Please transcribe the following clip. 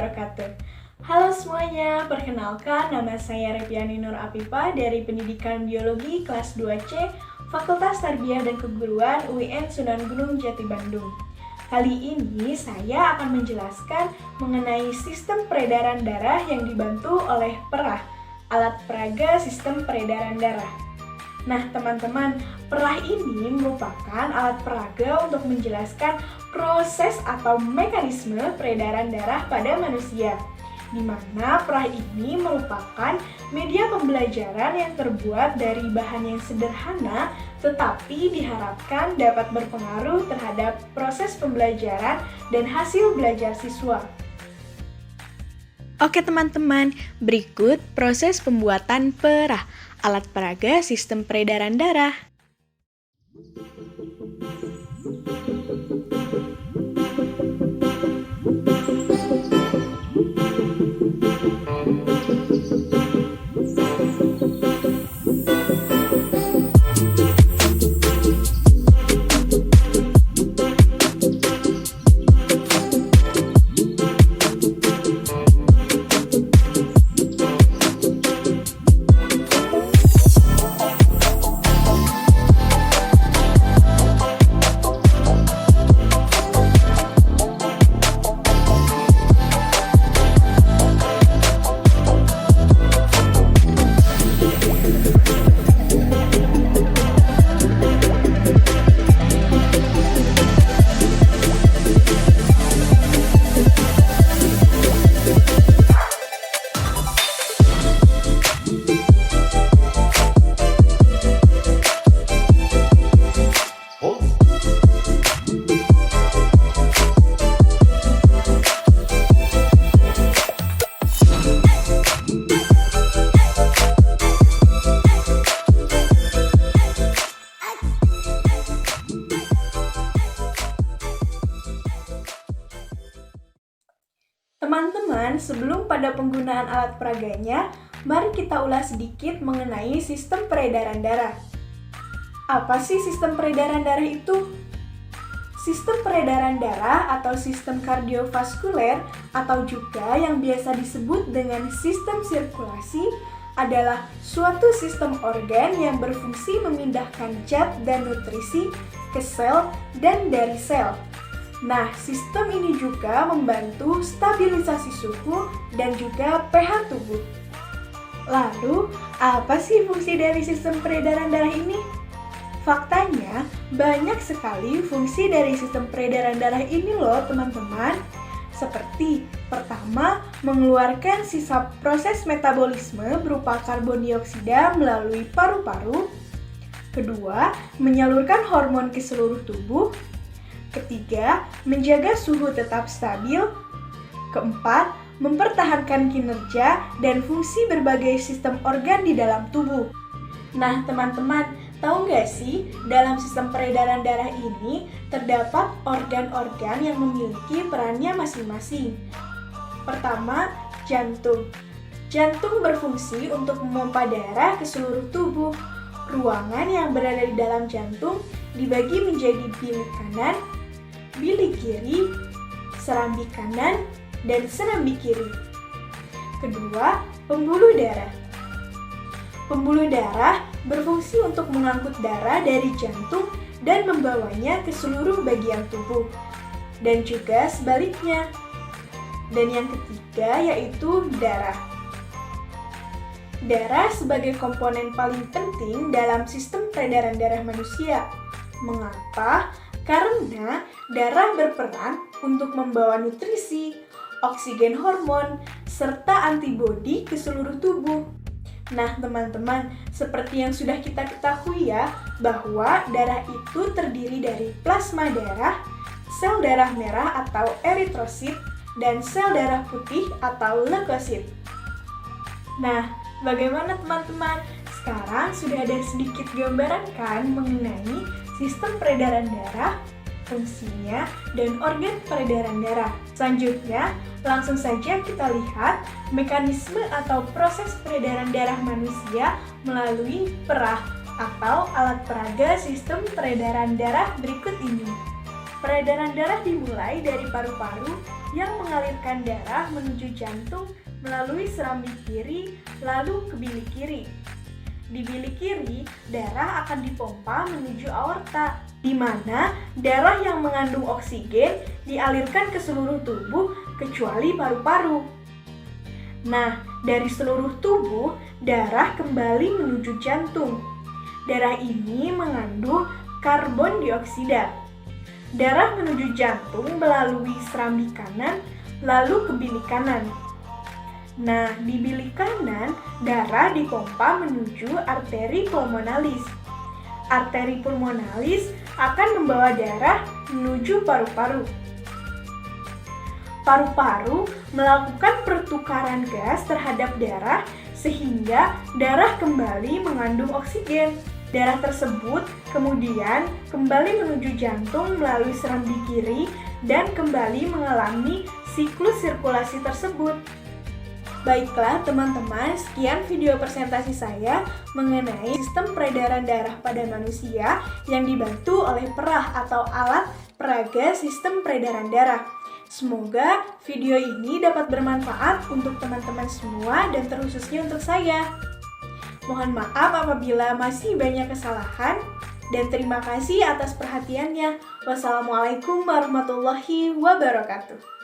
wabarakatuh. Halo semuanya, perkenalkan nama saya Repiani Nur Apipa dari Pendidikan Biologi kelas 2C Fakultas Tarbiyah dan Keguruan UIN Sunan Gunung Jati Bandung. Kali ini saya akan menjelaskan mengenai sistem peredaran darah yang dibantu oleh perah, alat peraga sistem peredaran darah. Nah teman-teman, perah ini merupakan alat peraga untuk menjelaskan proses atau mekanisme peredaran darah pada manusia, di mana perah ini merupakan media pembelajaran yang terbuat dari bahan yang sederhana tetapi diharapkan dapat berpengaruh terhadap proses pembelajaran dan hasil belajar siswa. Oke teman-teman, berikut proses pembuatan perah, alat peraga sistem peredaran darah. Teman-teman, sebelum pada penggunaan alat peraganya, mari kita ulas sedikit mengenai sistem peredaran darah. Apa sih sistem peredaran darah itu? Sistem peredaran darah atau sistem kardiovaskuler atau juga yang biasa disebut dengan sistem sirkulasi adalah suatu sistem organ yang berfungsi memindahkan zat dan nutrisi ke sel dan dari sel. Nah, sistem ini juga membantu stabilisasi suhu dan juga pH tubuh. Lalu, apa sih fungsi dari sistem peredaran darah ini? Faktanya, banyak sekali fungsi dari sistem peredaran darah ini loh teman-teman. Seperti, pertama, mengeluarkan sisa proses metabolisme berupa karbon dioksida melalui paru-paru. Kedua, menyalurkan hormon ke seluruh tubuh. Ketiga, menjaga suhu tetap stabil. Keempat, mempertahankan kinerja dan fungsi berbagai sistem organ di dalam tubuh. Nah, teman-teman, tahu nggak sih, dalam sistem peredaran darah ini terdapat organ-organ yang memiliki perannya masing-masing. Pertama, jantung. Jantung berfungsi untuk memompa darah ke seluruh tubuh. Ruangan yang berada di dalam jantung dibagi menjadi bilik kanan, bilik kiri, serambi kanan, dan serambi kiri. Kedua, pembuluh darah. Pembuluh darah berfungsi untuk mengangkut darah dari jantung dan membawanya ke seluruh bagian tubuh, dan juga sebaliknya. Dan yang ketiga yaitu darah. Darah sebagai komponen paling penting dalam sistem peredaran darah manusia. Mengapa? Karena darah berperan untuk membawa nutrisi, oksigen hormon, serta antibodi ke seluruh tubuh. Nah teman-teman, seperti yang sudah kita ketahui ya, bahwa darah itu terdiri dari plasma darah, sel darah merah atau eritrosit, dan sel darah putih atau leukosit. Nah, bagaimana teman-teman? Sekarang sudah ada sedikit gambaran kan mengenai sistem peredaran darah, fungsinya, dan organ peredaran darah. Selanjutnya, langsung saja kita lihat mekanisme atau proses peredaran darah manusia melalui perah atau alat peraga sistem peredaran darah berikut ini. Peredaran darah dimulai dari paru-paru yang mengalirkan darah menuju jantung melalui serambi kiri, lalu ke bilik kiri. Di bilik kiri, darah akan dipompa menuju aorta, di mana darah yang mengandung oksigen dialirkan ke seluruh tubuh kecuali paru-paru. Nah, dari seluruh tubuh, darah kembali menuju jantung. Darah ini mengandung karbon dioksida. Darah menuju jantung melalui serambi kanan, lalu ke bilik kanan. Nah, di bilik kanan, darah dipompa menuju arteri pulmonalis. Arteri pulmonalis akan membawa darah menuju paru-paru. Paru-paru melakukan pertukaran gas terhadap darah sehingga darah kembali mengandung oksigen. Darah tersebut kemudian kembali menuju jantung melalui serambi kiri dan kembali mengalami siklus sirkulasi tersebut. Baiklah teman-teman, sekian video presentasi saya mengenai sistem peredaran darah pada manusia yang dibantu oleh perah atau alat peraga sistem peredaran darah. Semoga video ini dapat bermanfaat untuk teman-teman semua dan terkhususnya untuk saya. Mohon maaf apabila masih banyak kesalahan dan terima kasih atas perhatiannya. Wassalamualaikum warahmatullahi wabarakatuh.